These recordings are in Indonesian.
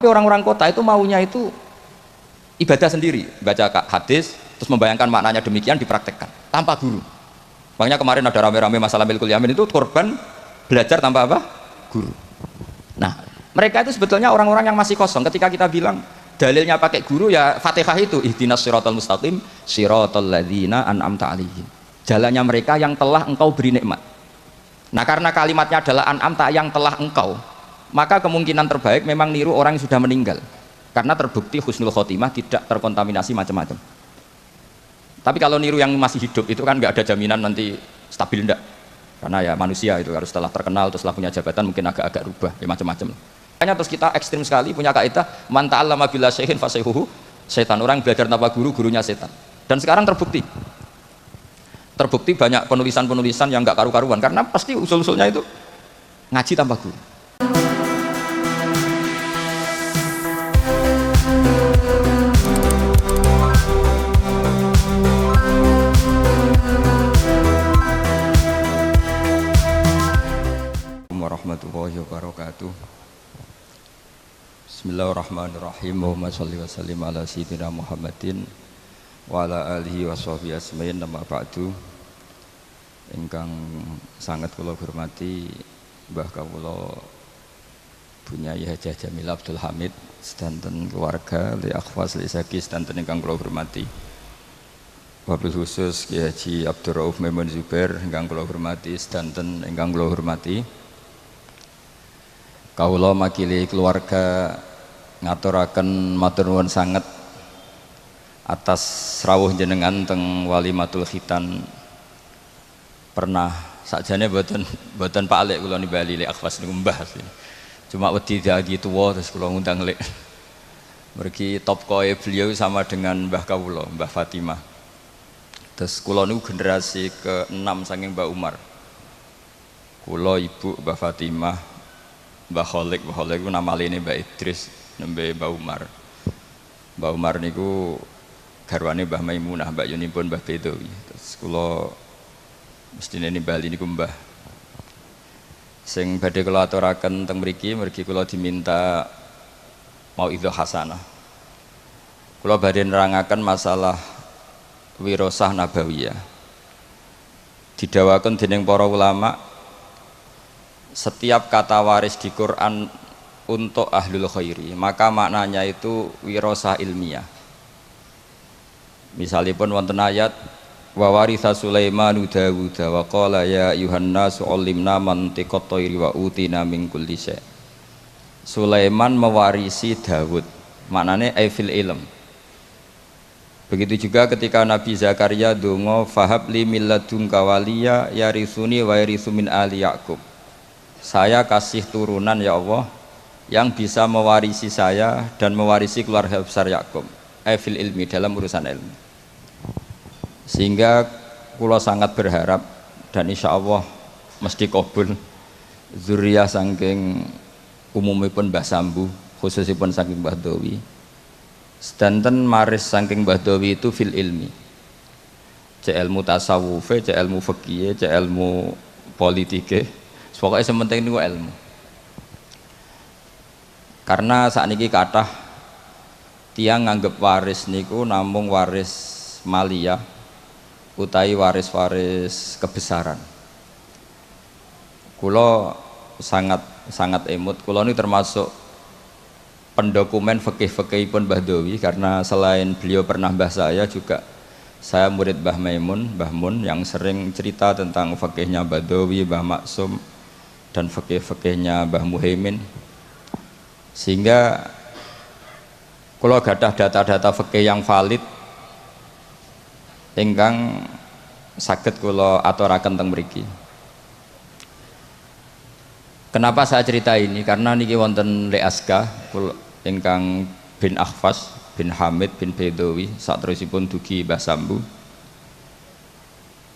Tapi orang-orang kota itu maunya itu ibadah sendiri, baca hadis, terus membayangkan maknanya demikian dipraktekkan tanpa guru. Makanya kemarin ada rame-rame masalah milkul yamin itu korban belajar tanpa apa? Guru. Nah, mereka itu sebetulnya orang-orang yang masih kosong. Ketika kita bilang dalilnya pakai guru, ya Fatihah itu ihdinas siratal mustaqim siratal ladzina an'amta 'alaihim. Jalannya mereka yang telah engkau beri nikmat. Nah, karena kalimatnya adalah an'amta, yang telah engkau, maka kemungkinan terbaik memang niru orang yang sudah meninggal, karena terbukti husnul khotimah, tidak terkontaminasi macam-macam. Tapi kalau niru yang masih hidup itu kan nggak ada jaminan nanti stabil, enggak, karena ya manusia itu harus setelah terkenal terus setelah punya jabatan mungkin agak-agak rubah ya macam-macam. Makanya terus kita ekstrim sekali punya kaidah man ta'allama bila syai'in fasayhuhu setan, orang belajar tanpa guru, gurunya setan. Dan sekarang terbukti banyak penulisan-penulisan yang nggak karu-karuan, karena pasti usul-usulnya itu ngaji tanpa guru. Warahmatullahi wabarakatuh. Bismillahirrahmanirrahim. Allahumma sholli wa sallim ala sayyidina Muhammadin wa ala alihi wa sahbihi asmain. Nama ba'du. Ingkang sangat kula hormati Mbah kawula Bunyai Hajah Jamil Abdul Hamid sedanten keluarga li akhwas li saki sedanten ingkang kula hormati. Wabil khusus Kiai Haji Abdul Rauf Maimun Zubair ingkang kula hormati sedanten ingkang kula hormati. Kawula makili keluarga ngaturaken matur nuwun sanget atas rawuh jenengan teng Walimatul Khitan. Pernah sakjane boten Pak Lek kula nimbali lek akhwas niku Mbah asline. Cuma wedi diagi tuwa terus kula ngundang lek. Mergi top koe beliau sama dengan Mbah kawula, Mbah Fatimah. Terus kula niku generasi ke-6 saking Mbah Umar. Kula ibu Mbah Fatimah, Mbah Kholik itu nama lainnya Mbah Idris, nembe Mbah Umar. Mbah Umar niku garwane Mbah Maimunah, Mbah Yunipun Mbah Bedowi. Terus kula mestine nimbali niku Mbah. Sing badhe kula aturaken teng mriki, mergi kula diminta mauidhah hasanah. Kula badhe nerangaken masalah wirasah nabawiyah. Didhawaken dening para ulama, setiap kata waris di Quran untuk ahlul khairi maka maknanya itu wirasah ilmiah. Misalipun wonten ayat wa waritha Sulaimanu Dawuda wa qala ya ayyuhannasu 'allimna mantiqat thairi wa utina min kulli syai'. Sulaiman mewarisi Dawud, maknanya aifil ilm. Begitu juga ketika Nabi Zakaria donga fahabli min ladunka waliya yarithuni wa yarithu min ali Yaqub. Saya kasih turunan ya Allah yang bisa mewarisi saya dan mewarisi keluarga besar Yakub, fil ilmi, dalam urusan ilmu. Sehingga kula sangat berharap dan insya Allah mesti kabul zuriyah saking umumipun Mbah Sambu, khususipun saking Mbah Dowi. Sedanten maris saking Mbah Dowi itu fil ilmi. Cek ilmu tasawuf, cek ilmu fikih, cek ilmu politik. Pokoknya sementing itu ilmu. Karena saat ini kathah tiang nganggep waris niku namung waris maliyah utawi waris-waris kebesaran. Kula sangat emut. Kula ini termasuk pendokumen fikih-fikihipun Mbah Dowi, karena selain beliau pernah mbah saya juga saya murid Mbah Maimun, Mbah Mun yang sering cerita tentang fikihnya Mbah Dowi, Mbah Maksum dan fikih-fikihnya Mbah Muhaimin. Sehingga kalau gadah data-data fikih yang valid ingkang saged kula aturaken teng mriki. Kenapa saya cerita ini? Karena niki wonten Le Aska ingkang bin Akhfas bin Hamid bin Bedowi saterusipun dugi Mbah Sambu.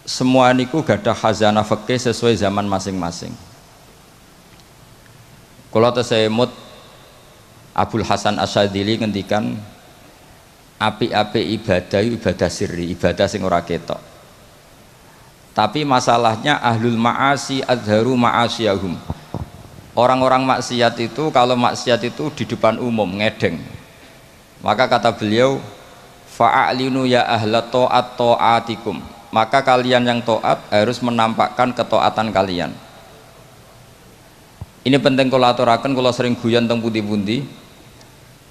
Semua niku gadah khazanah fikih sesuai zaman masing-masing. Kula tesemut Abdul Hasan Asyadzili ngendikan api-api ibadah sirri, ibadah sing ora ketok. Tapi masalahnya ahlul ma'asi adharu ma'asiyahum. Orang-orang maksiat itu kalau maksiat itu di depan umum ngedeng. Maka kata beliau, fa'alinu ya ahla ta'at ta'atikum. Maka kalian yang taat harus menampakkan ketaatan kalian. Ini penting kalau aturaken, kalau sering guyon teng pundi-pundi.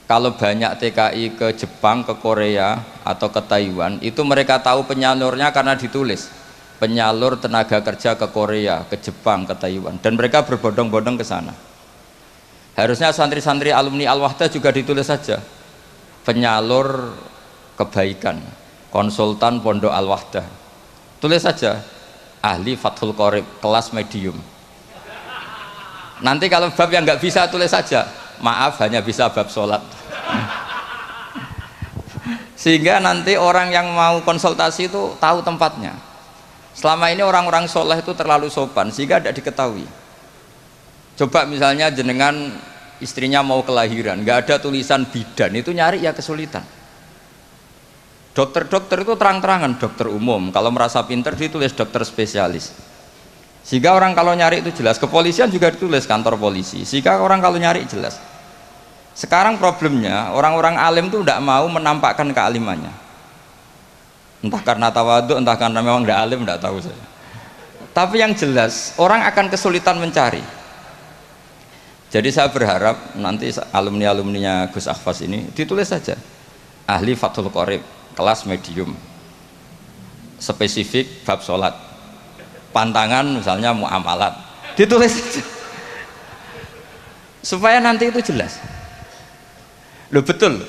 Kalau banyak TKI ke Jepang, ke Korea atau ke Taiwan, itu mereka tahu penyalurnya karena ditulis. Penyalur tenaga kerja ke Korea, ke Jepang, ke Taiwan, dan mereka berbondong-bondong ke sana. Harusnya santri-santri alumni Al-Wahdah juga ditulis saja. Penyalur kebaikan, konsultan pondok Al-Wahdah. Tulis saja, ahli Fathul Qorib, kelas medium. Nanti kalau bab yang nggak bisa tulis saja, maaf hanya bisa bab sholat. Sehingga nanti orang yang mau konsultasi itu tahu tempatnya. Selama ini orang-orang soleh itu terlalu sopan sehingga tidak diketahui. Coba misalnya jenengan istrinya mau kelahiran, nggak ada tulisan bidan, itu nyari ya kesulitan. Dokter-dokter itu terang-terangan dokter umum, kalau merasa pinter ditulis dokter spesialis. Sehingga orang kalau nyari itu jelas. Kepolisian juga ditulis kantor polisi, sehingga orang kalau nyari jelas. Sekarang problemnya orang-orang alim itu tidak mau menampakkan kealimannya. Entah karena tawaduk, entah karena memang tidak alim, tidak tahu saya. Tapi yang jelas orang akan kesulitan mencari. Jadi saya berharap nanti alumni-alumninya Gus Ahfaz ini ditulis saja ahli Fathul Qorib, kelas medium, spesifik bab sholat, pantangan misalnya muamalat, ditulis saja. Supaya nanti itu jelas. Loh betul,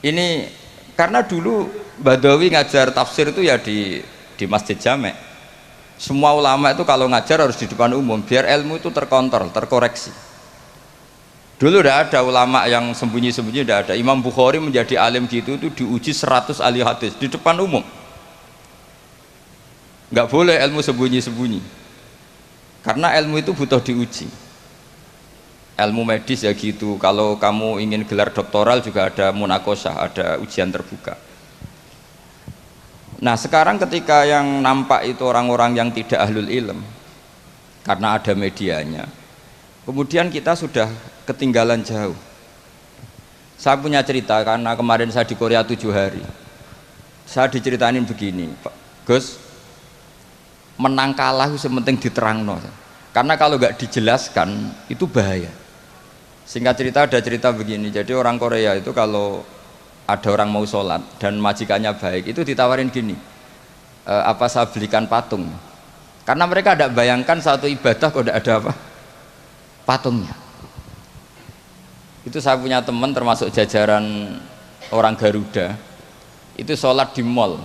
ini karena dulu Badawi ngajar tafsir itu ya di Masjid Jamek. Semua ulama itu kalau ngajar harus di depan umum biar ilmu itu terkontrol, terkoreksi. Dulu tidak ada ulama yang sembunyi-sembunyi, tidak ada. Imam Bukhari menjadi alim gitu itu diuji 100 ahli hadis di depan umum. Nggak boleh ilmu sembunyi-sembunyi. Karena ilmu itu butuh diuji. Ilmu medis ya gitu. Kalau kamu ingin gelar doktoral juga ada munakosah, ada ujian terbuka. Nah sekarang ketika yang nampak itu orang-orang yang tidak ahlul ilm karena ada medianya, kemudian kita sudah ketinggalan jauh. Saya punya cerita karena kemarin saya di Korea 7 hari. Saya diceritain begini, Pak Gus, menang kalah itu penting diterangno. Karena kalau nggak dijelaskan itu bahaya. Singkat cerita ada cerita begini, jadi orang Korea itu kalau ada orang mau sholat dan majikannya baik itu ditawarin gini, apa saya belikan patung, karena mereka tidak bayangkan satu ibadah kok tidak ada apa patungnya. Itu saya punya teman termasuk jajaran orang Garuda itu sholat di mall,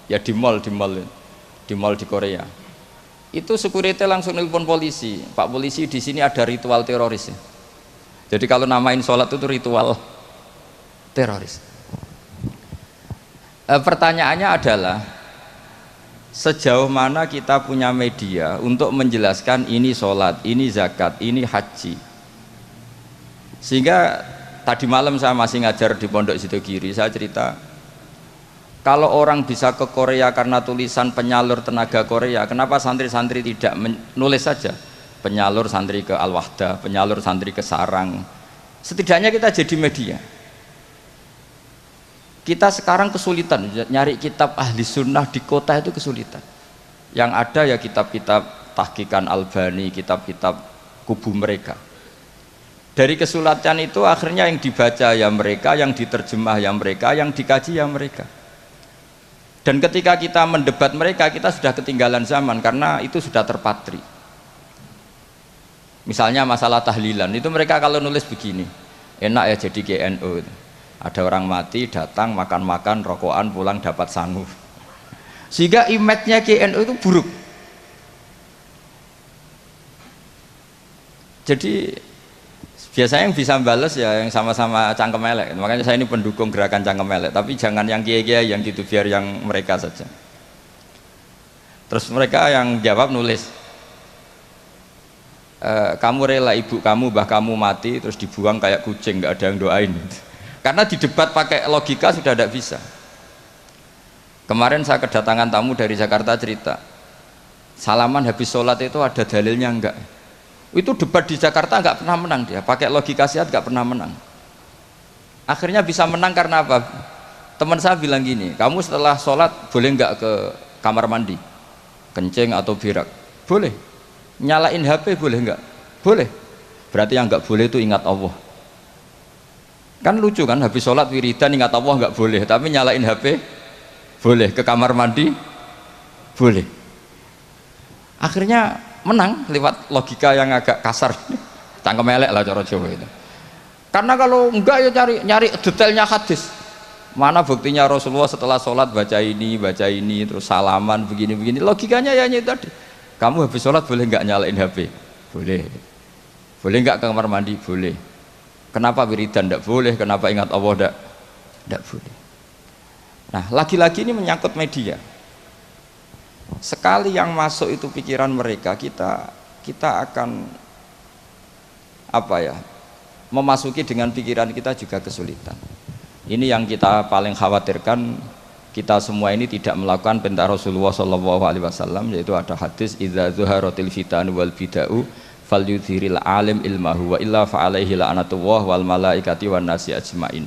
ya di mall di Korea. Itu security langsung nelpon polisi, Pak polisi di sini ada ritual teroris ya. Jadi kalau namain sholat itu ritual teroris. Pertanyaannya adalah sejauh mana kita punya media untuk menjelaskan ini sholat, ini zakat, ini haji. Sehingga tadi malam saya masih ngajar di Pondok Sidogiri, saya cerita kalau orang bisa ke Korea karena tulisan penyalur tenaga Korea, kenapa santri-santri tidak menulis saja penyalur santri ke Al-Wahdah, penyalur santri ke Sarang. Setidaknya kita jadi media. Kita sekarang kesulitan nyari kitab ahli sunnah di kota, itu kesulitan. Yang ada ya kitab-kitab tahqiqan Albani, kitab-kitab kubu mereka. Dari kesulitan itu akhirnya yang dibaca ya mereka, yang diterjemah ya mereka, yang dikaji ya mereka. Dan ketika kita mendebat mereka, kita sudah ketinggalan zaman karena itu sudah terpatri. Misalnya masalah tahlilan, itu mereka kalau nulis begini, enak ya jadi GNU. Ada orang mati, datang, makan-makan, rokokan, pulang dapat sangu. Sehingga image-nya GNU itu buruk. Jadi biasanya yang bisa balas ya yang sama-sama cangkem elek. Makanya saya ini pendukung gerakan cangkem elek. Tapi jangan yang kiai-kiai yang gitu, biar yang mereka saja. Terus mereka yang jawab nulis, kamu rela ibu kamu, mbah kamu mati terus dibuang kayak kucing, nggak ada yang doain. Karena di debat pakai logika sudah tidak bisa. Kemarin saya kedatangan tamu dari Jakarta cerita, salaman habis sholat itu ada dalilnya enggak? Itu debat di Jakarta nggak pernah menang dia, pakai logika sehat nggak pernah menang. Akhirnya bisa menang karena apa? Teman saya bilang gini, kamu setelah sholat boleh nggak ke kamar mandi, kencing atau berak? Boleh. Nyalain HP boleh nggak? Boleh. Berarti yang nggak boleh itu ingat Allah. Kan lucu kan, habis sholat wiridan ingat Allah nggak boleh, tapi nyalain HP boleh, ke kamar mandi boleh. Akhirnya menang lewat logika yang agak kasar, cangkem elek lah cara Jawa itu. Karena kalau enggak ya nyari detailnya hadis. Mana buktinya Rasulullah setelah sholat baca ini terus salaman begini. Logikanya ya itu tadi. Kamu habis sholat boleh nggak nyalain HP? Boleh. Boleh nggak ke kamar mandi? Boleh. Kenapa wiridan tidak boleh? Kenapa ingat Allah tidak boleh? Nah, lagi-lagi ini menyangkut media. Sekali yang masuk itu pikiran mereka, kita akan apa ya? Memasuki dengan pikiran kita juga kesulitan. Ini yang kita paling khawatirkan, kita semua ini tidak melakukan perintah Rasulullah SAW, yaitu ada hadis idza zuharatil fitan wal bid'u falyudhiril alim ilmahu wa illa fa'alaihi la'natullah wal malaikati wan nasi ajmain.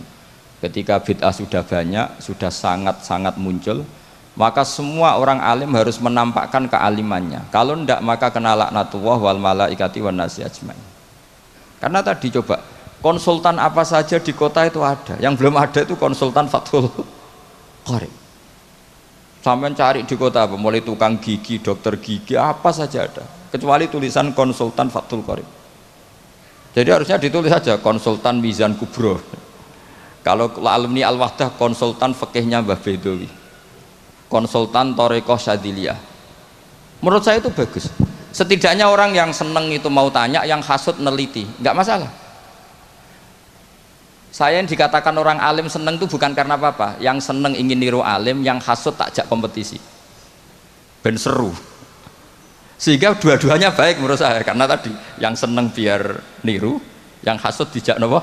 Ketika bid'ah sudah banyak, sudah sangat-sangat muncul, maka semua orang alim harus menampakkan kealimannya. Kalau tidak maka kena laknatullah wal malaikati wan nasi ajmain. Karena tadi coba konsultan apa saja di kota itu ada, yang belum ada itu konsultan Fathul Qorib. Sampai cari di kota apa, mulai tukang gigi, dokter gigi, apa saja ada, kecuali tulisan konsultan Fathul Qorib. Jadi harusnya ditulis saja konsultan Mizan Kubro. Kalau alumni Al-Wahdah konsultan fikihnya Mbah Bedowi, konsultan Thariqah Syadiliyah. Menurut saya itu bagus. Setidaknya orang yang seneng itu mau tanya, yang hasud neliti, nggak masalah. Saya yang dikatakan orang alim seneng itu bukan karena apa-apa, yang seneng ingin niru alim, yang hasud takjak kompetisi, ben seru. Sehingga dua-duanya baik menurut saya, karena tadi yang seneng biar niru, yang hasud dijak nopo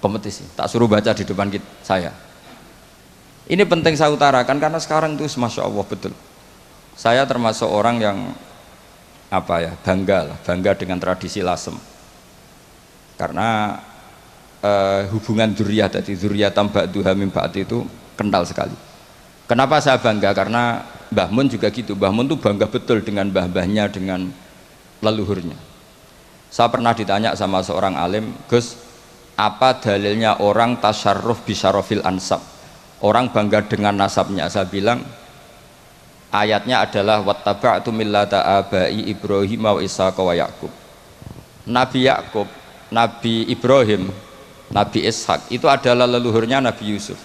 kompetisi. Tak suruh baca di depan saya. Ini penting saya utarakan karena sekarang itu masya Allah betul. Saya termasuk orang yang apa ya, bangga dengan tradisi lasem. Karena hubungan dzurriyyah tadi, dzurriyyatan ba'duha min ba'd itu kental sekali. Kenapa saya bangga? Karena Mbah Mun juga gitu. Mbah Mun tuh bangga betul dengan mbah-mbahnya, dengan leluhurnya. Saya pernah ditanya sama seorang alim, Gus, apa dalilnya orang tasyarruf bisyarofil ansab? Orang bangga dengan nasabnya. Saya bilang ayatnya adalah wattaba'tu millata abai Ibrahim wa Ishaqa wa Yaqub. Nabi Yakub, Nabi Ibrahim, Nabi Ishak itu adalah leluhurnya Nabi Yusuf.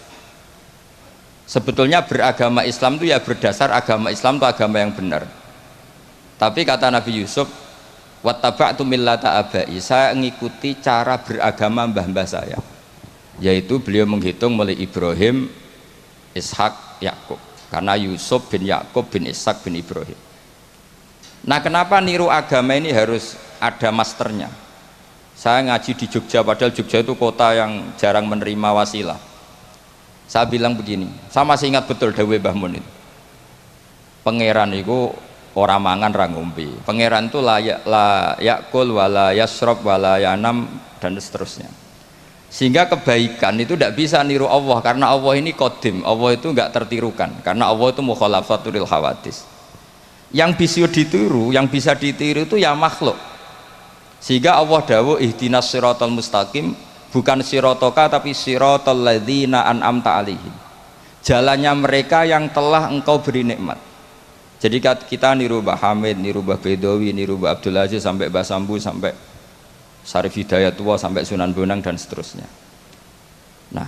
Sebetulnya beragama Islam itu ya berdasar agama Islam itu agama yang benar. Tapi kata Nabi Yusuf, wattaba'tu millata abai, saya mengikuti cara beragama mbah-mbah saya. Yaitu beliau menghitung mulai Ibrahim, Ishak, Yakub. Karena Yusuf bin Yakub bin Ishak bin Ibrahim. Nah, kenapa niru agama ini harus ada masternya? Saya ngaji di Jogja, padahal Jogja itu kota yang jarang menerima wasilah. Saya bilang begini, saya masih ingat betul dawuh Mbah Mun itu. Pangeran itu ora mangan ra ngombe. Pangeran itu la yakul wala yasrob wala yanam dan seterusnya. Sehingga kebaikan itu tidak bisa niru Allah, karena Allah ini qadim, Allah itu enggak tertirukan, karena Allah itu mukhalafatul hawadis. Yang bisa ditiru, itu ya makhluk. Sehingga Allah dawuh ihdinas siratal mustaqim, bukan siratoka tapi siratal ladzina an'amta alaihim, jalannya mereka yang telah engkau beri nikmat. Jadi kita niru Mbah Hamid, niru Mbah Bedowi, niru Mbah Abdul Aziz, sampai Mbah Sambu, sampai Syarif Hidayatullah, sampai Sunan Bonang dan seterusnya. Nah,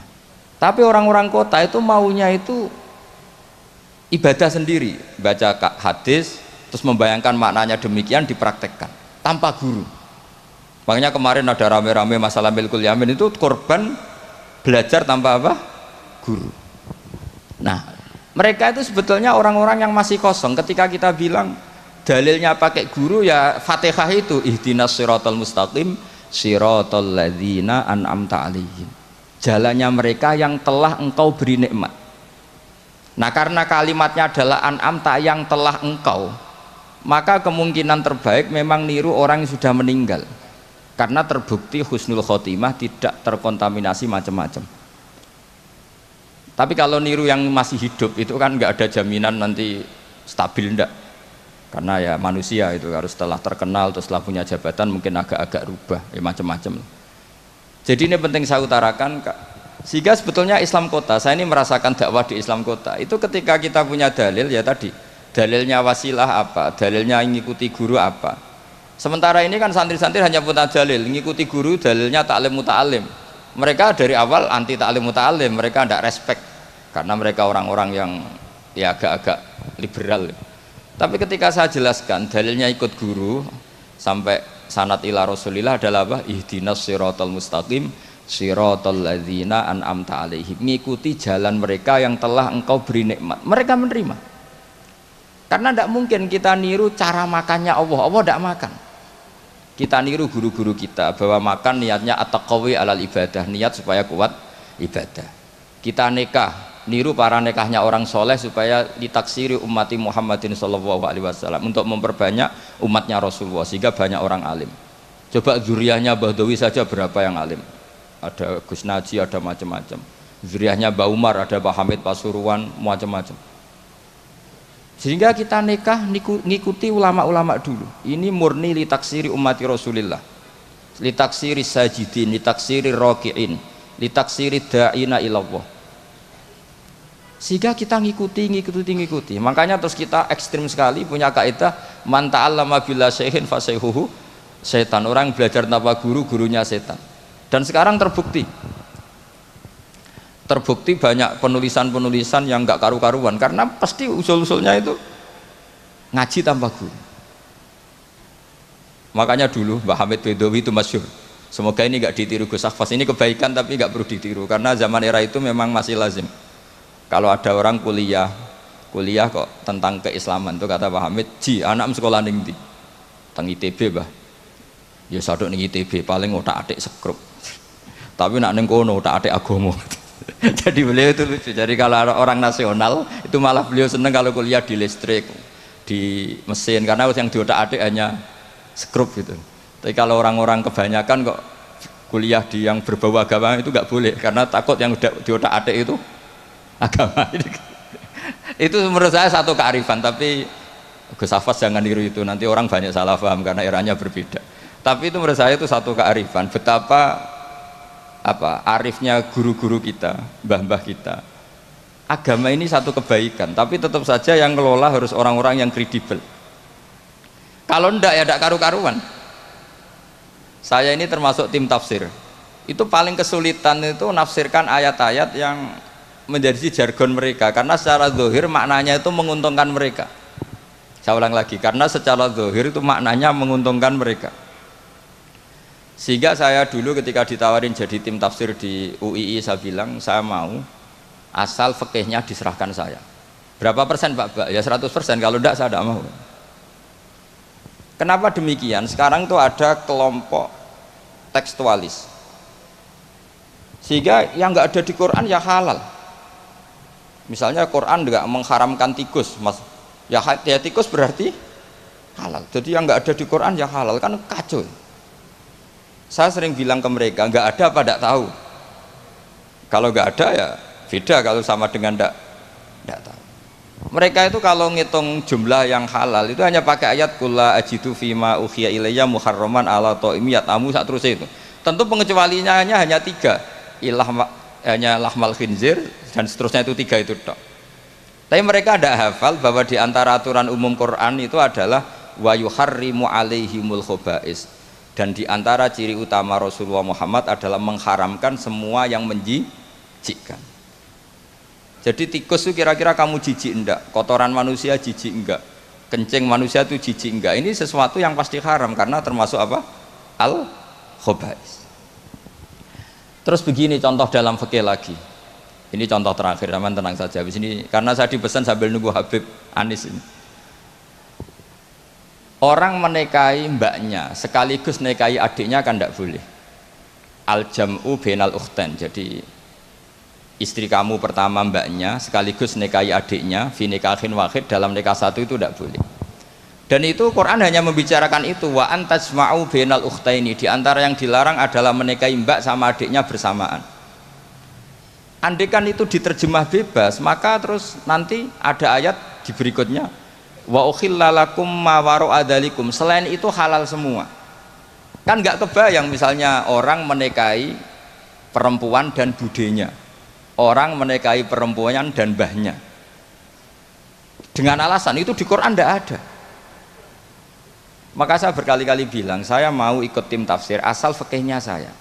tapi orang-orang kota itu maunya itu ibadah sendiri, baca hadis terus membayangkan maknanya demikian, dipraktekkan tanpa guru. Makanya kemarin ada rame-rame masalah milkul yamin, itu korban belajar tanpa apa? Guru. Nah, mereka itu sebetulnya orang-orang yang masih kosong. Ketika kita bilang dalilnya pakai guru, ya Fatihah itu ihdinas siratal mustaqim siratal ladzina an'amta alaihim, jalannya mereka yang telah engkau beri nikmat. Nah, karena kalimatnya adalah an'amta, yang telah engkau, maka kemungkinan terbaik memang niru orang yang sudah meninggal, karena terbukti husnul khotimah, tidak terkontaminasi macam-macam. Tapi kalau niru yang masih hidup itu kan nggak ada jaminan nanti stabil, enggak, karena ya manusia itu harus setelah terkenal terus setelah punya jabatan mungkin agak-agak rubah ya macam-macam. Jadi ini penting saya utarakan, sehingga sebetulnya Islam kota, saya ini merasakan dakwah di Islam kota itu ketika kita punya dalil, ya tadi dalilnya wasilah apa, dalilnya ngikuti guru apa. Sementara ini kan santri-santri hanya punya dalil ngikuti guru, dalilnya taklim muta'alim. Mereka dari awal anti taklim muta'alim, mereka tidak respect karena mereka orang-orang yang ya agak-agak liberal. Tapi ketika saya jelaskan dalilnya ikut guru sampai sanad ila Rasulillah adalah apa? Ihdinas siratal mustaqim siratal ladzina an'amta alaihim, ngikuti jalan mereka yang telah engkau beri nikmat. Mereka menerima. Karena tidak mungkin kita niru cara makannya Allah. Allah tidak makan. Kita niru guru-guru kita bahwa makan niatnya at-taqawi alal ibadah, niat supaya kuat ibadah. Kita nikah, niru para nikahnya orang soleh supaya ditaksiri ummati Muhammadin sallallahu alaihi wasallam, untuk memperbanyak umatnya Rasulullah sehingga banyak orang alim. Coba zuriyahnya Badawi saja berapa yang alim? Ada Gus Naji, ada macam-macam. Zuriyahnya Mbah Umar, ada Pak Hamid Pasuruan, macam-macam. Sehingga kita nikah ngikuti ulama-ulama dulu. Ini murni litaksiri ummati Rasulillah, litaksiri sajidin, litaksiri raki'in, litaksiri da'ina ilallah. Sehingga kita ngikuti. Makanya terus kita ekstrim sekali punya kaidah man ta'allama bila syaihin fasayhuhu setan. Orang belajar tanpa guru, gurunya setan. Dan sekarang terbukti banyak penulisan-penulisan yang nggak karu-karuan, karena pasti usul-usulnya itu ngaji tanpa guru. Makanya dulu Mbah Hamid Bedowi itu masyhur, semoga ini nggak ditiru Gus Akhfas, ini kebaikan tapi nggak perlu ditiru, karena zaman era itu memang masih lazim kalau ada orang kuliah kok tentang keislaman itu kata Pak Hamid, ji anak sekolah ning ndi teng ITB bah, ya sadok ning ITB paling otak-atik sekrup, tapi nak ning kono otak-atik agama. Jadi beliau itu lucu. Jadi kalau orang nasional itu malah beliau seneng kalau kuliah di listrik, di mesin, karena yang diotak-atik hanya skrup gitu. Tapi kalau orang-orang kebanyakan kok kuliah di yang berbau agama itu nggak boleh, karena takut yang diotak-atik itu agama. Itu menurut saya satu kearifan, tapi Gus Hafaz jangan niru itu, nanti orang banyak salah paham karena eranya berbeda. Tapi itu menurut saya itu satu kearifan, betapa arifnya guru-guru kita, mbah-mbah kita. Agama ini satu kebaikan, tapi tetap saja yang ngelola harus orang-orang yang kredibel. Kalau ndak ya ndak karu-karuan. Saya ini termasuk tim tafsir. Itu paling kesulitan itu nafsirkan ayat-ayat yang menjadi jargon mereka, karena secara zahir maknanya itu menguntungkan mereka. Saya ulang lagi, karena secara zahir itu maknanya menguntungkan mereka. Sehingga saya dulu ketika ditawarin jadi tim tafsir di UII, saya bilang saya mau asal fikihnya diserahkan saya. Berapa persen Pak? Ya 100%, kalau enggak saya tidak mau. Kenapa demikian? Sekarang tuh ada kelompok tekstualis, sehingga yang enggak ada di Quran ya halal. Misalnya Quran enggak mengharamkan tikus, mas, ya tikus berarti halal. Jadi yang enggak ada di Quran ya halal, kan kacau. Saya sering bilang ke mereka, nggak ada apa tidak tahu. Kalau nggak ada ya beda, kalau sama dengan tidak tahu. Mereka itu kalau ngitung jumlah yang halal itu hanya pakai ayat kulla ajidu fima ukhiya ilayya muharraman ala ta'imi yatamu saat terus itu. Tentu pengecualiannya hanya 3, hanya lahmal khinzir dan seterusnya, itu 3 itu tok. Tapi mereka tidak hafal bahwa di antara aturan umum Quran itu adalah wa yuharrimu alaihimul khobais. Dan di antara ciri utama Rasulullah Muhammad adalah mengharamkan semua yang menjijikkan. Jadi tikus itu kira-kira kamu jijik enggak? Kotoran manusia jijik enggak? Kencing manusia itu jijik enggak? Ini sesuatu yang pasti haram karena termasuk apa? Al-khobais. Terus begini contoh dalam fikih lagi. Ini contoh terakhir, teman tenang saja. Habis ini karena saya dipesan sambil nunggu Habib Anis ini. Orang menikahi mbaknya sekaligus nikahi adiknya kan tidak boleh. Al-jam'u bainal ukhtain. Jadi istri kamu pertama mbaknya sekaligus nikahi adiknya fi nikahin wahid, dalam nikah satu itu tidak boleh. Dan itu Quran hanya membicarakan itu, wa antasma'u bainal ukhtaini, di antara yang dilarang adalah menikahi mbak sama adiknya bersamaan. Andaikan itu diterjemah bebas, maka terus nanti ada ayat di berikutnya, wa ukhilla lakum ma wara'a dzalikum, selain itu halal semua. Kan nggak kebayang misalnya orang menikahi perempuan dan budenya, orang menikahi perempuan dan mbahnya, dengan alasan itu di Quran tidak ada. Maka saya berkali-kali bilang saya mau ikut tim tafsir asal fikihnya saya.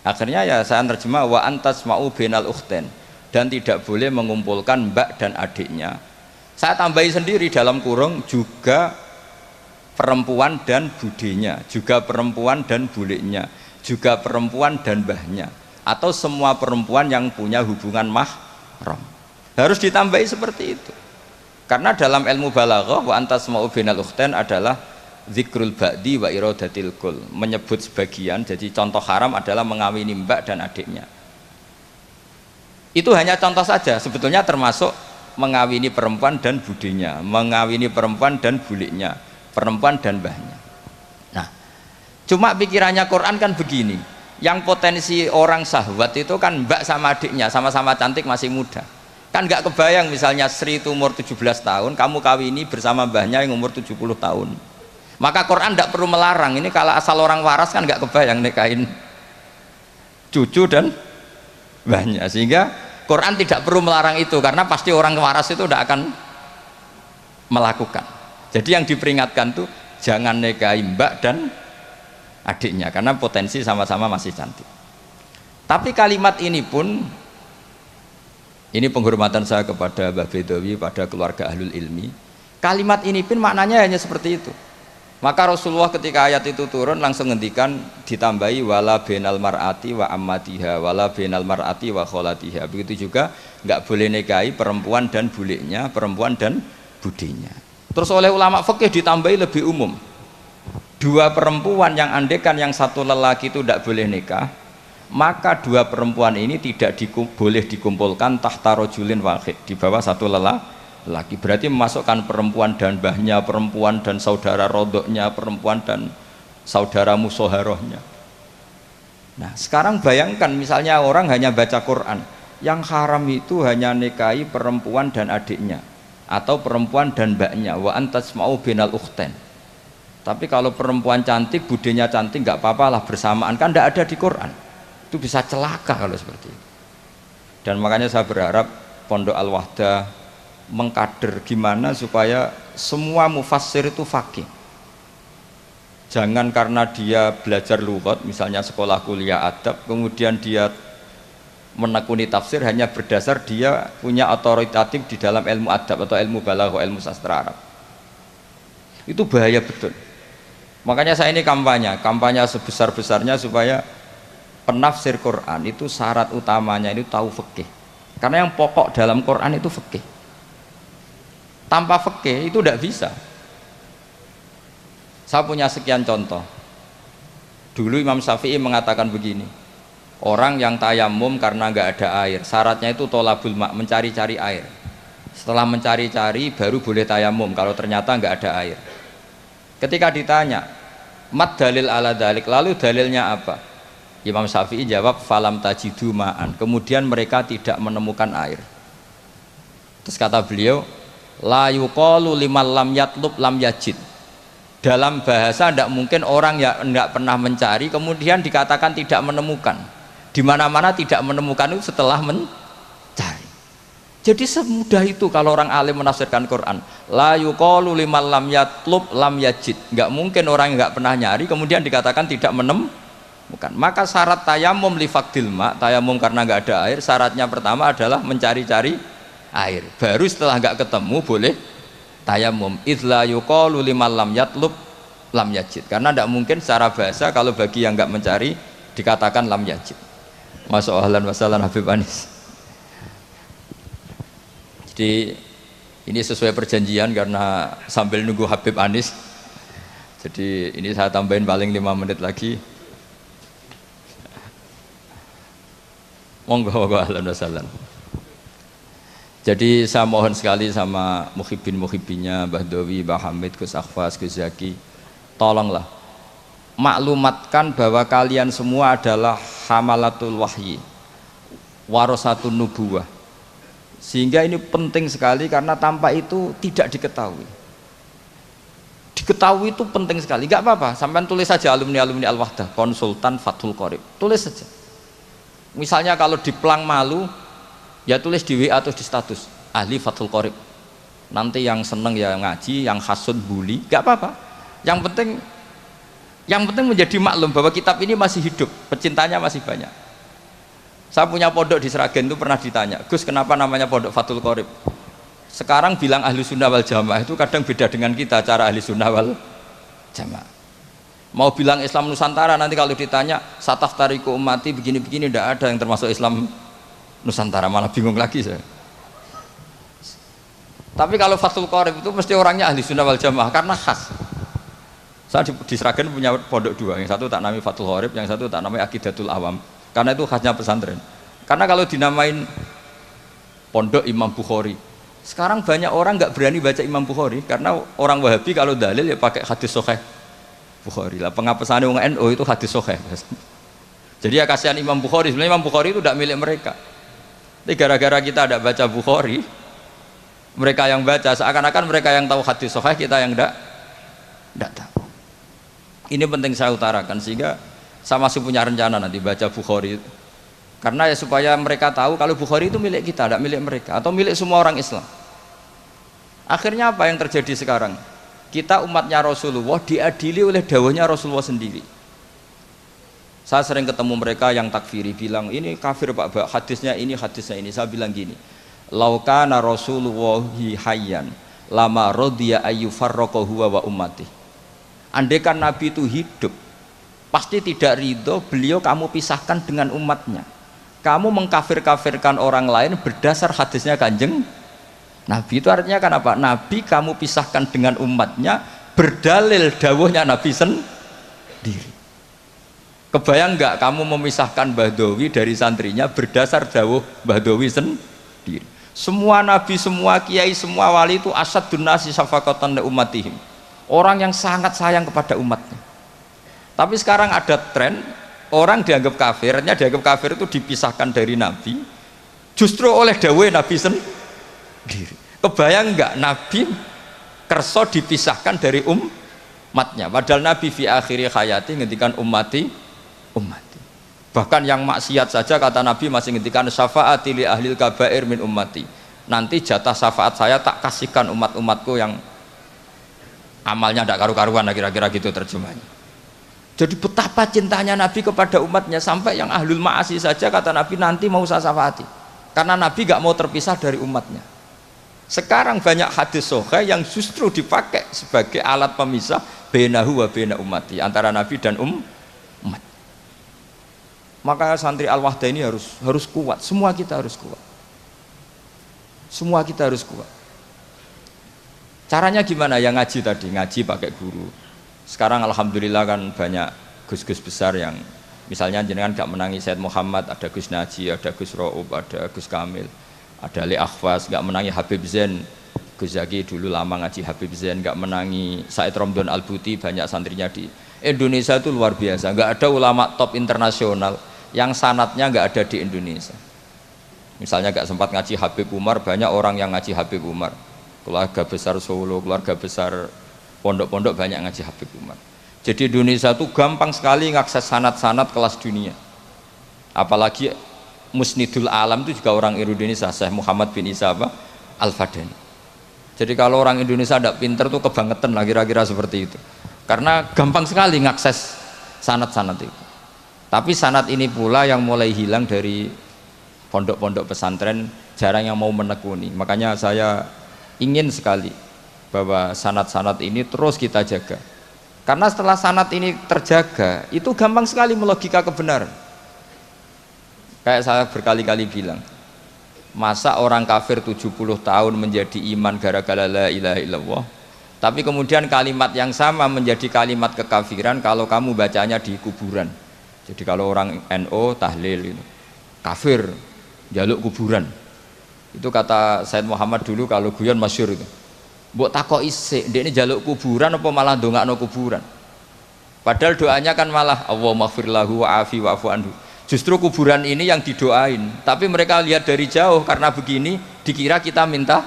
Akhirnya ya saya terjemah wa antasma'u bainal ukhtain, dan tidak boleh mengumpulkan mbak dan adiknya. Saya tambahi sendiri dalam kurung juga perempuan dan budenya, juga perempuan dan bulenya, juga perempuan dan mbahnya, atau semua perempuan yang punya hubungan mahram. Harus ditambahi seperti itu. Karena dalam ilmu balaghah wa antasma'u bainal ukhtain adalah zikrul ba'di wa iradatil kul, menyebut sebagian. Jadi contoh haram adalah mengawini mbak dan adiknya. Itu hanya contoh saja, sebetulnya termasuk mengawini perempuan dan budenya, mengawini perempuan dan buliknya, perempuan dan mbahnya. Nah, cuma pikirannya Quran kan begini, yang potensi orang syahwat itu kan mbak sama adiknya, sama-sama cantik masih muda. Kan nggak kebayang misalnya Sri itu umur 17 tahun, kamu kawini bersama mbahnya yang umur 70 tahun. Maka Quran tidak perlu melarang. Ini kalau asal orang waras kan nggak kebayang nikahin cucu dan mbahnya, sehingga Quran tidak perlu melarang itu, karena pasti orang waras itu tidak akan melakukan. Jadi yang diperingatkan tuh jangan nikahi mbak dan adiknya, karena potensi sama-sama masih cantik. Tapi kalimat ini pun, ini penghormatan saya kepada Mbah Bedawi, pada keluarga ahlul ilmi, kalimat ini pun maknanya hanya seperti itu. Maka Rasulullah ketika ayat itu turun langsung ngendikan, ditambahi wala bainal mar'ati wa ammatiha wala bainal mar'ati wa kholatiha. Begitu juga nggak boleh nikahi perempuan dan buliknya, perempuan dan budinya. Terus oleh ulama fikih ditambahi lebih umum, dua perempuan yang andekan yang satu lelaki itu tidak boleh nikah, maka dua perempuan ini tidak boleh dikumpulkan tahta rajulin wahid, di bawah satu lelaki. Berarti memasukkan perempuan dan mbahnya, perempuan dan saudara rodoknya, perempuan dan saudara musoharohnya. Nah sekarang bayangkan misalnya orang hanya baca Quran, yang haram itu hanya nikahi perempuan dan adiknya, atau perempuan dan mbaknya, wa antasma'u bainal ukhtain. Tapi kalau perempuan cantik, budenya cantik, nggak apa-apa lah bersamaan, kan tidak ada di Quran. Itu bisa celaka kalau seperti itu. Dan makanya saya berharap Pondok Al-Wahdah mengkader gimana supaya semua mufassir itu faqih. Jangan karena dia belajar lughat, misalnya sekolah kuliah adab, kemudian dia menekuni tafsir hanya berdasar dia punya otoritatif di dalam ilmu adab atau ilmu balaghah, ilmu sastra Arab. Itu bahaya betul. Makanya saya ini kampanye sebesar-besarnya supaya penafsir Quran itu syarat utamanya itu tahu fikih. Karena yang pokok dalam Quran itu fikih. Tanpa fikih itu tidak bisa. Saya punya sekian contoh. Dulu Imam Syafi'i mengatakan begini, orang yang tayamum karena nggak ada air, syaratnya itu tolabul ma', mencari-cari air. Setelah mencari-cari baru boleh tayamum kalau ternyata nggak ada air. Ketika ditanya, mat dalil ala dalik, lalu dalilnya apa? Imam Syafi'i jawab, falam tajidu ma'an. Kemudian mereka tidak menemukan air. Terus kata beliau, la yuqalu liman lam yatlub lam yajid. Dalam bahasa tidak mungkin orang yang tidak pernah mencari kemudian dikatakan tidak menemukan. Di mana-mana tidak menemukan itu setelah mencari. Jadi semudah itu kalau orang alim menafsirkan Quran. La yuqalu liman lam yatlub lam yajid. Enggak mungkin orang yang enggak pernah nyari kemudian dikatakan tidak menemukan. Maka syarat tayamum li faqdil ma, tayamum karena enggak ada air, syaratnya pertama adalah mencari-cari air. Baru setelah nggak ketemu boleh tayamum. Idla yuqalu liman lam yatlub lam yajid. Karena tidak mungkin secara bahasa kalau bagi yang nggak mencari dikatakan lam yajid. Masya Allah wa sallam Habib Anis. Jadi ini sesuai perjanjian karena sambil nunggu Habib Anis. Jadi ini saya tambahin paling 5 menit lagi. Monggo ahlan wa sallam. Jadi saya mohon sekali sama muhibbin-muhibbinya Mbah Dowi, Mbah Hamid, Gus Akhwas, Gus Zaki, tolonglah maklumatkan bahwa kalian semua adalah hamalatul wahyi, warasatun nubuwah. Sehingga ini penting sekali karena tanpa itu tidak diketahui. Diketahui itu penting sekali. Enggak apa-apa, sampean tulis saja alumni-alumni Al-Wahdah, konsultan Fathul Qorib. Tulis saja. Misalnya kalau di Plang Malu, ya tulis di WA atau di status ahli Fathul Qorib. Nanti yang seneng ya ngaji, yang hasud bully, enggak apa-apa. Yang penting menjadi maklum bahwa kitab ini masih hidup, pecintanya masih banyak. Saya punya pondok di Sragen itu pernah ditanya, Gus kenapa namanya pondok Fathul Qorib? Sekarang bilang ahli sunnah wal jamaah itu kadang beda dengan kita cara ahli sunnah wal jamaah. Mau bilang Islam Nusantara nanti kalau ditanya sataf tariku ummati begini-begini tidak ada yang termasuk Islam Nusantara, malah bingung lagi saya. Tapi kalau Fathul Qorib itu mesti orangnya ahli sunnah wal jamaah karena khas. Saya di Sragen punya pondok dua, yang satu tak namai Fathul Qorib, yang satu tak namai Aqidatul Awam, karena itu khasnya pesantren. Karena kalau dinamain pondok Imam Bukhari, sekarang banyak orang nggak berani baca Imam Bukhari karena orang Wahabi kalau dalil ya pakai hadis sahih Bukhari lah. Pengapesannya orang NU itu hadis sahih. Jadi ya kasihan Imam Bukhari, sebenarnya Imam Bukhari itu tidak milik mereka. Tapi gara-gara kita tidak baca Bukhari, mereka yang baca, seakan-akan mereka yang tahu hadis sahih, kita yang tidak tahu. Ini penting saya utarakan sehingga saya masih punya rencana nanti baca Bukhari. Karena ya supaya mereka tahu kalau Bukhari itu milik kita, tidak milik mereka atau milik semua orang Islam. Akhirnya apa yang terjadi sekarang? Kita umatnya Rasulullah diadili oleh dawahnya Rasulullah sendiri. Saya sering ketemu mereka yang takfiri bilang ini kafir Pak, hadisnya ini. Saya bilang gini, laukana Rasulullahi hayyan lama rodiya ayyufarraqo huwa wa ummati. Andaikan Nabi itu hidup, pasti tidak ridho beliau kamu pisahkan dengan umatnya. Kamu mengkafir-kafirkan orang lain berdasar hadisnya Kanjeng Nabi. Itu artinya kan apa? Nabi kamu pisahkan dengan umatnya berdalil dawuhnya Nabi sendiri. Kebayang nggak kamu memisahkan Mbah Dowi dari santrinya berdasar dawuh Mbah Dowi sendiri? Semua nabi, semua kiai, semua wali itu asadun nasi syafaqatan li ummatihim. Orang yang sangat sayang kepada umatnya. Tapi sekarang ada tren orang dianggap kafir, artinya dianggap kafir itu dipisahkan dari Nabi justru oleh dawuh Nabi sendiri. Kebayang nggak Nabi kerso dipisahkan dari umatnya, padahal Nabi fi akhiri hayati ngendikan ummati. Bahkan yang maksiat saja kata Nabi masih ngendikan syafaati li ahlil kabair min ummati. Nanti jatah syafaat saya tak kasihkan umat-umatku yang amalnya tidak karu-karuan, kira-kira gitu terjemahnya. Jadi betapa cintanya Nabi kepada umatnya sampai yang ahlul ma'asi saja kata Nabi nanti mau saya syafaati karena Nabi gak mau terpisah dari umatnya. Sekarang banyak hadis sahih yang justru dipakai sebagai alat pemisah bainahu wa baina ummati, antara Nabi dan umat. Maka santri Al-Wahdah ini harus kuat, semua kita harus kuat. Semua kita harus kuat. Caranya gimana? Ya ngaji tadi, ngaji pakai guru. Sekarang alhamdulillah kan banyak gus-gus besar yang misalnya jenengan gak menangi Said Muhammad, ada Gus Naji, ada Gus Ro'ub, ada Gus Kamil, ada Ali Akhwas, gak menangi Habib Zain. Gus Zaki dulu lama ngaji Habib Zain, gak menangi Said Romdon Al-Buti, banyak santrinya di Indonesia itu luar biasa. Gak ada ulama top internasional yang sanatnya gak ada di Indonesia. Misalnya gak sempat ngaji Habib Umar, banyak orang yang ngaji Habib Umar. Keluarga besar Solo, keluarga besar pondok-pondok banyak ngaji Habib Umar. Jadi Indonesia itu gampang sekali ngakses sanad-sanad kelas dunia. Apalagi Musnidul Alam itu juga orang Indonesia, Syekh Muhammad bin Isa Al-Fadani. Jadi kalau orang Indonesia tidak pinter tuh kebangetan lah kira-kira seperti itu. Karena gampang sekali ngakses sanad-sanad itu. Tapi sanad ini pula yang mulai hilang dari pondok-pondok pesantren, jarang yang mau menekuni. Makanya saya ingin sekali bahwa sanad-sanad ini terus kita jaga. Karena setelah sanad ini terjaga, itu gampang sekali melogika kebenaran. Kayak saya berkali-kali bilang, masa orang kafir 70 tahun menjadi iman gara-gara la ilaha illallah, tapi kemudian kalimat yang sama menjadi kalimat kekafiran kalau kamu bacanya di kuburan. Jadi kalau orang NU tahlil itu kafir jaluk kuburan. Itu kata Said Muhammad dulu kalau guyon masyhur itu. Mbok takoki sik, ndekne njaluk kuburan apa malah ndongakno kuburan. Padahal doanya kan malah Allahumma ighfir lahu wa'afi wa'fu anhu. Justru kuburan ini yang didoain, tapi mereka lihat dari jauh karena begini dikira kita minta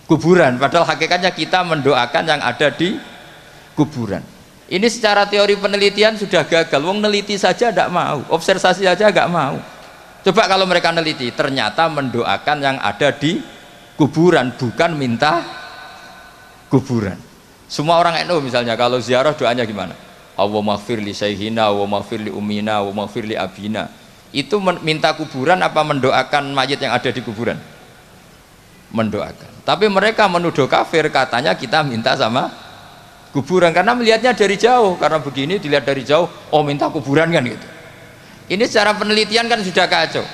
kuburan, padahal hakikatnya kita mendoakan yang ada di kuburan. Ini secara teori penelitian sudah gagal. Wong neliti saja tidak mau, observasi saja nggak mau. Coba kalau mereka neliti, ternyata mendoakan yang ada di kuburan, bukan minta kuburan. Semua orang NU misalnya kalau ziarah doanya gimana? Allahumma ighfir li sayhina, Allahumma ighfir li ummina, Allahumma ighfir li abina. Itu minta kuburan apa mendoakan mayit yang ada di kuburan? Mendoakan. Tapi mereka menuduh kafir, katanya kita minta sama kuburan karena melihatnya dari jauh. Karena begini dilihat dari jauh, oh minta kuburan kan gitu. Ini secara penelitian kan sudah kacau.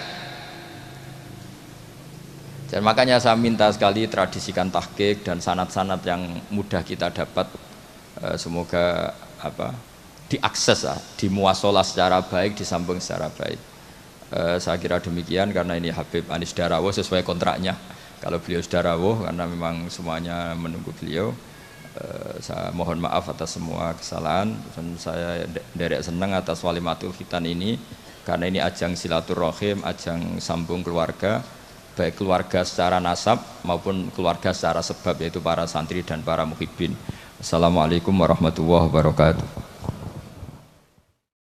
Dan makanya saya minta sekali tradisikan tahqiq dan sanad-sanad yang mudah kita dapat, semoga diakses, dimuasalah secara baik, disambung secara baik. Saya kira demikian karena ini Habib Anis Darawuh sesuai kontraknya. Kalau beliau sudah rawuh karena memang semuanya menunggu beliau, saya mohon maaf atas semua kesalahan dan saya derek senang atas walimatul khitan ini karena ini ajang silaturahim, ajang sambung keluarga, baik keluarga secara nasab maupun keluarga secara sebab, yaitu para santri dan para muhibbin. Assalamualaikum warahmatullahi wabarakatuh.